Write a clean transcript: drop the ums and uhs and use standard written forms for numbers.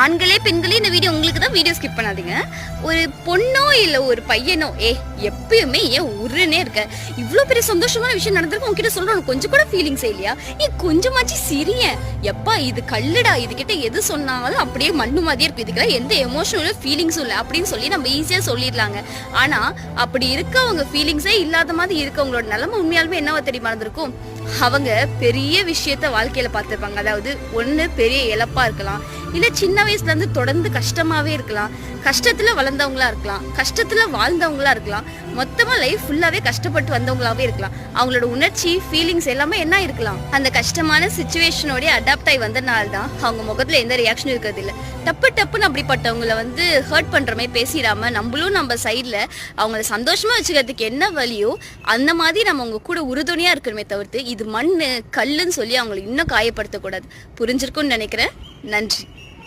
ஆண்களே பெண்களே இந்த வீடியோ உங்களுக்கு தான், வீடியோ ஸ்கிப் பண்ணாதீங்க. ஒரு பொண்ணோ இல்லை ஒரு பையனோ எப்பயுமே ஏன் உருன்னே இருக்க, இவ்வளோ பெரிய சந்தோஷமான விஷயம் நடந்திருக்கு உங்ககிட்ட சொல்கிறோம், கொஞ்சம் கூட ஃபீலிங்ஸே இல்லையா? கொஞ்சமாச்சு சிரியன் எப்பா, இது கல்லுடா, இதுகிட்ட எது சொன்னாலும் அப்படியே மண்ணு மாதிரியே இருக்கும், இதுக்கெல்லாம் எந்த எமோஷனலும் ஃபீலிங்ஸும் இல்லை அப்படின்னு சொல்லி நம்ம ஈஸியாக சொல்லிடலாங்க. ஆனால் அப்படி இருக்கவங்க ஃபீலிங்ஸே இல்லாத மாதிரி இருக்கவங்களோட நிலைமை உண்மையாலுமே என்னவா தெரியுமா இருந்திருக்கும்? அவங்க பெரிய விஷயத்த வாழ்க்கையில பார்த்துருப்பாங்க. அதாவது ஒன்று பெரிய இழப்பா இருக்கலாம், இல்லை சின்ன வயசுல இருந்து தொடர்ந்து கஷ்டமாவே இருக்கலாம், கஷ்டத்துல வளர்ந்தவங்களா இருக்கலாம், கஷ்டத்துல வாழ்ந்தவங்களா இருக்கலாம், மொத்தமா லைஃப் ஃபுல்லாவே கஷ்டப்பட்டு வந்தவங்களாவே இருக்கலாம். அவங்களோட உணர்ச்சி ஃபீலிங்ஸ் எல்லாமே என்ன இருக்கலாம், அந்த கஷ்டமான சுச்சுவேஷனோட அடாப்ட் ஆகி வந்தனால தான் அவங்க முகத்துல எந்த ரியாக்ஷனும் இருக்கிறது இல்லை. டப்புன்னு அப்படிப்பட்டவங்களை ஹர்ட் பண்ற மாதிரி பேசிடாம நம்மளும் நம்ம சைட்ல அவங்கள சந்தோஷமா வச்சுக்கிறதுக்கு என்ன வழியோ அந்த மாதிரி நம்ம அவங்க கூட உறுதுணையா இருக்கணுமே தவிர்த்து இது மண்ணு கல்லுன்னு சொல்லி அவங்களை இன்னும் காயப்படுத்தக்கூடாது. புரிஞ்சிருக்கும்னு நினைக்கிறேன். நன்றி.